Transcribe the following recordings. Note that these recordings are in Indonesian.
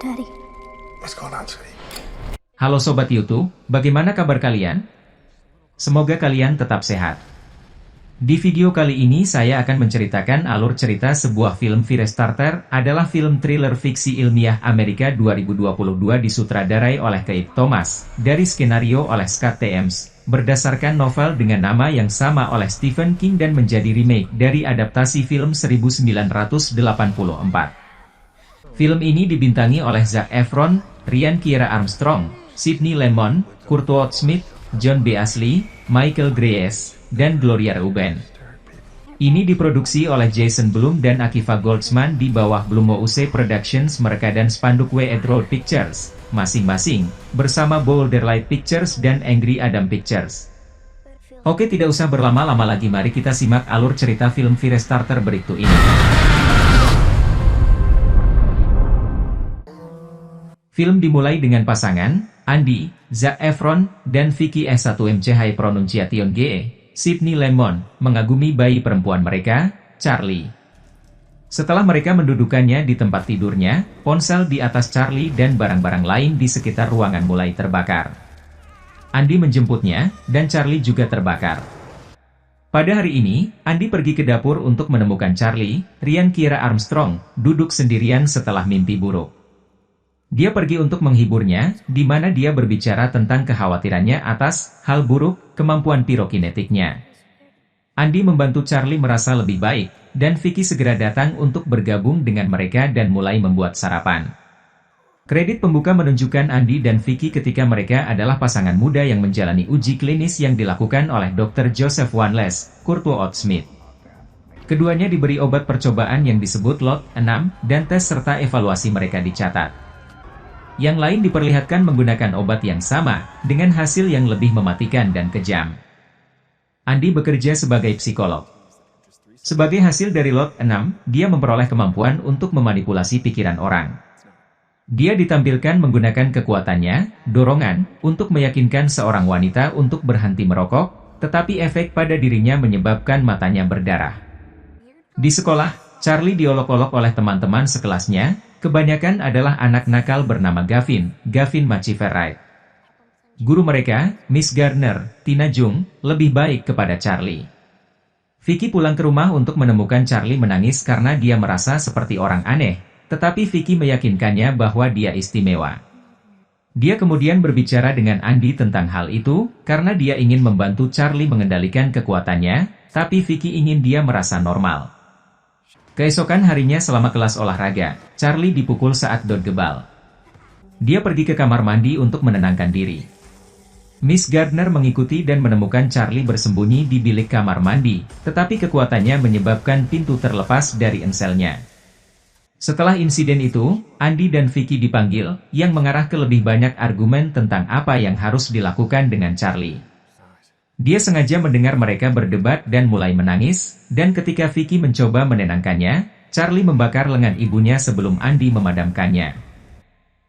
Daddy. What's going on, sweetie? Halo Sobat YouTube, bagaimana kabar kalian? Semoga kalian tetap sehat. Di video kali ini saya akan menceritakan alur cerita sebuah film Firestarter adalah film thriller fiksi ilmiah Amerika 2022 disutradarai oleh Keith Thomas, dari skenario oleh Scott Thames, berdasarkan novel dengan nama yang sama oleh Stephen King dan menjadi remake dari adaptasi film 1984. Film ini dibintangi oleh Zac Efron, Ryan Kiera Armstrong, Sydney Lemon, Kurtwood Smith, John B. Ashley, Michael Greyes, dan Gloria Reuben. Ini diproduksi oleh Jason Blum dan Akiva Goldsman di bawah Blumhouse Productions mereka dan spanduk Wide Road Pictures, masing-masing, bersama Boulder Light Pictures dan Angry Adam Pictures. Oke, tidak usah berlama-lama lagi, mari kita simak alur cerita film Firestarter berikut ini. Film dimulai dengan pasangan, Andy, Zac Efron, dan Vicky S1MC High Pronunciation GE, Sydney Lemon, mengagumi bayi perempuan mereka, Charlie. Setelah mereka mendudukannya di tempat tidurnya, ponsel di atas Charlie dan barang-barang lain di sekitar ruangan mulai terbakar. Andy menjemputnya, dan Charlie juga terbakar. Pada hari ini, Andy pergi ke dapur untuk menemukan Charlie. Ryan Kiera Armstrong duduk sendirian setelah mimpi buruk. Dia pergi untuk menghiburnya, di mana dia berbicara tentang kekhawatirannya atas hal buruk kemampuan pirokinetiknya. Andy membantu Charlie merasa lebih baik, dan Vicky segera datang untuk bergabung dengan mereka dan mulai membuat sarapan. Kredit pembuka menunjukkan Andy dan Vicky ketika mereka adalah pasangan muda yang menjalani uji klinis yang dilakukan oleh Dr. Joseph Wanless, Kurtwood Smith. Keduanya diberi obat percobaan yang disebut Lot 6, dan tes serta evaluasi mereka dicatat. Yang lain diperlihatkan menggunakan obat yang sama, dengan hasil yang lebih mematikan dan kejam. Andy bekerja sebagai psikolog. Sebagai hasil dari Lot 6, dia memperoleh kemampuan untuk memanipulasi pikiran orang. Dia ditampilkan menggunakan kekuatannya, dorongan, untuk meyakinkan seorang wanita untuk berhenti merokok, tetapi efek pada dirinya menyebabkan matanya berdarah. Di sekolah, Charlie diolok-olok oleh teman-teman sekelasnya, kebanyakan adalah anak nakal bernama Gavin McIverright. Guru mereka, Miss Gardner, Tina Jung, lebih baik kepada Charlie. Vicky pulang ke rumah untuk menemukan Charlie menangis karena dia merasa seperti orang aneh, tetapi Vicky meyakinkannya bahwa dia istimewa. Dia kemudian berbicara dengan Andy tentang hal itu, karena dia ingin membantu Charlie mengendalikan kekuatannya, tapi Vicky ingin dia merasa normal. Keesokan harinya selama kelas olahraga, Charlie dipukul saat dodgeball. Dia pergi ke kamar mandi untuk menenangkan diri. Miss Gardner mengikuti dan menemukan Charlie bersembunyi di bilik kamar mandi, tetapi kekuatannya menyebabkan pintu terlepas dari enselnya. Setelah insiden itu, Andy dan Vicky dipanggil, yang mengarah ke lebih banyak argumen tentang apa yang harus dilakukan dengan Charlie. Dia sengaja mendengar mereka berdebat dan mulai menangis, dan ketika Vicky mencoba menenangkannya, Charlie membakar lengan ibunya sebelum Andy memadamkannya.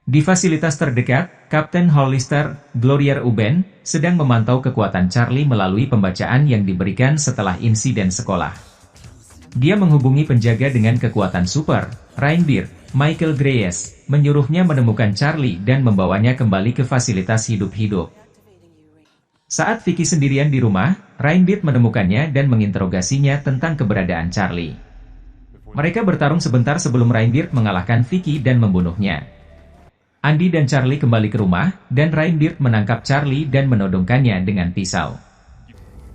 Di fasilitas terdekat, Kapten Hollister, Gloria Reuben, sedang memantau kekuatan Charlie melalui pembacaan yang diberikan setelah insiden sekolah. Dia menghubungi penjaga dengan kekuatan super, Reinbeard, Michael Greyes, menyuruhnya menemukan Charlie dan membawanya kembali ke fasilitas hidup-hidup. Saat Vicky sendirian di rumah, Reinbeard menemukannya dan menginterogasinya tentang keberadaan Charlie. Mereka bertarung sebentar sebelum Reinbeard mengalahkan Vicky dan membunuhnya. Andy dan Charlie kembali ke rumah, dan Reinbeard menangkap Charlie dan menodongkannya dengan pisau.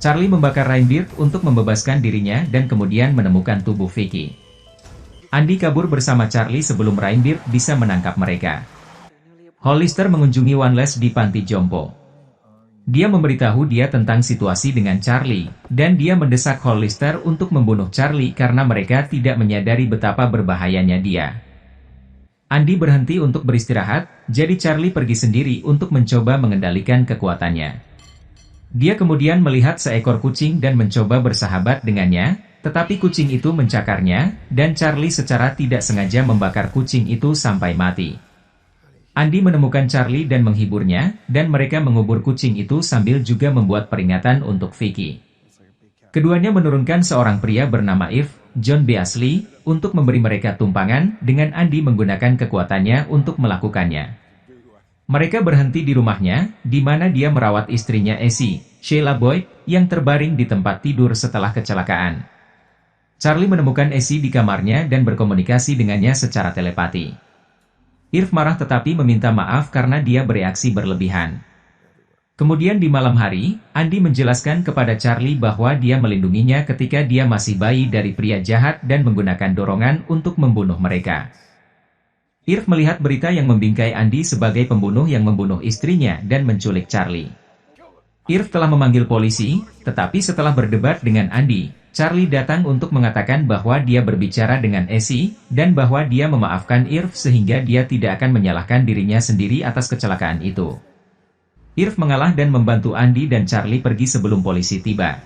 Charlie membakar Reinbeard untuk membebaskan dirinya dan kemudian menemukan tubuh Vicky. Andy kabur bersama Charlie sebelum Reinbeard bisa menangkap mereka. Hollister mengunjungi Wanless di panti jompo. Dia memberitahu dia tentang situasi dengan Charlie, dan dia mendesak Hollister untuk membunuh Charlie karena mereka tidak menyadari betapa berbahayanya dia. Andy berhenti untuk beristirahat, jadi Charlie pergi sendiri untuk mencoba mengendalikan kekuatannya. Dia kemudian melihat seekor kucing dan mencoba bersahabat dengannya, tetapi kucing itu mencakarnya, dan Charlie secara tidak sengaja membakar kucing itu sampai mati. Andy menemukan Charlie dan menghiburnya, dan mereka mengubur kucing itu sambil juga membuat peringatan untuk Vicky. Keduanya menurunkan seorang pria bernama Irv, John Beasley, untuk memberi mereka tumpangan dengan Andy menggunakan kekuatannya untuk melakukannya. Mereka berhenti di rumahnya, di mana dia merawat istrinya Essie, Sheila Boyd, yang terbaring di tempat tidur setelah kecelakaan. Charlie menemukan Essie di kamarnya dan berkomunikasi dengannya secara telepati. Irv marah tetapi meminta maaf karena dia bereaksi berlebihan. Kemudian di malam hari, Andy menjelaskan kepada Charlie bahwa dia melindunginya ketika dia masih bayi dari pria jahat dan menggunakan dorongan untuk membunuh mereka. Irv melihat berita yang membingkai Andy sebagai pembunuh yang membunuh istrinya dan menculik Charlie. Irv telah memanggil polisi, tetapi setelah berdebat dengan Andy, Charlie datang untuk mengatakan bahwa dia berbicara dengan Essie, dan bahwa dia memaafkan Irv sehingga dia tidak akan menyalahkan dirinya sendiri atas kecelakaan itu. Irv mengalah dan membantu Andy dan Charlie pergi sebelum polisi tiba.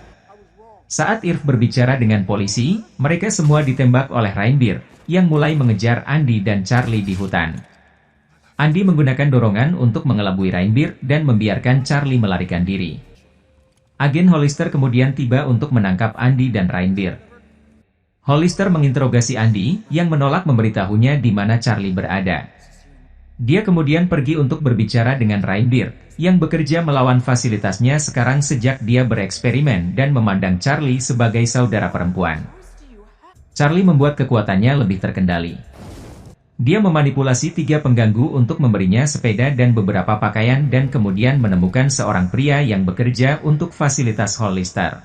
Saat Irv berbicara dengan polisi, mereka semua ditembak oleh Reinbeer, yang mulai mengejar Andy dan Charlie di hutan. Andy menggunakan dorongan untuk mengelabui Reinbeer dan membiarkan Charlie melarikan diri. Agen Hollister kemudian tiba untuk menangkap Andy dan Reinbeer. Hollister menginterogasi Andy, yang menolak memberitahunya di mana Charlie berada. Dia kemudian pergi untuk berbicara dengan Reinbeer, yang bekerja melawan fasilitasnya sekarang sejak dia bereksperimen dan memandang Charlie sebagai saudara perempuan. Charlie membuat kekuatannya lebih terkendali. Dia memanipulasi 3 pengganggu untuk memberinya sepeda dan beberapa pakaian dan kemudian menemukan seorang pria yang bekerja untuk fasilitas Hollister.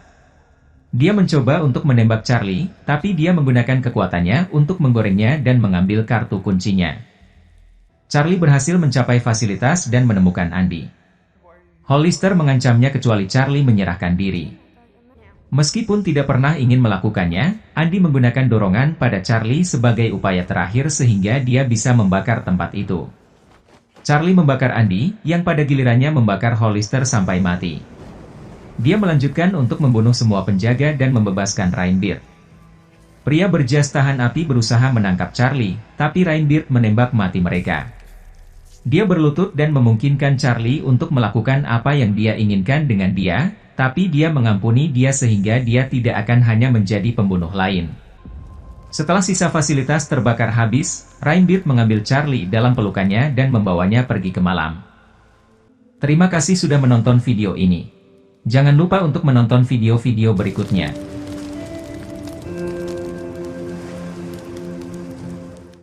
Dia mencoba untuk menembak Charlie, tapi dia menggunakan kekuatannya untuk menggorengnya dan mengambil kartu kuncinya. Charlie berhasil mencapai fasilitas dan menemukan Andy. Hollister mengancamnya kecuali Charlie menyerahkan diri. Meskipun tidak pernah ingin melakukannya, Andy menggunakan dorongan pada Charlie sebagai upaya terakhir sehingga dia bisa membakar tempat itu. Charlie membakar Andy, yang pada gilirannya membakar Hollister sampai mati. Dia melanjutkan untuk membunuh semua penjaga dan membebaskan Reinbeer. Pria berjas tahan api berusaha menangkap Charlie, tapi Reinbeer menembak mati mereka. Dia berlutut dan memungkinkan Charlie untuk melakukan apa yang dia inginkan dengan dia, tapi dia mengampuni dia sehingga dia tidak akan hanya menjadi pembunuh lain. Setelah sisa fasilitas terbakar habis, Reinbeer mengambil Charlie dalam pelukannya dan membawanya pergi ke malam. Terima kasih sudah menonton video ini. Jangan lupa untuk menonton video-video berikutnya.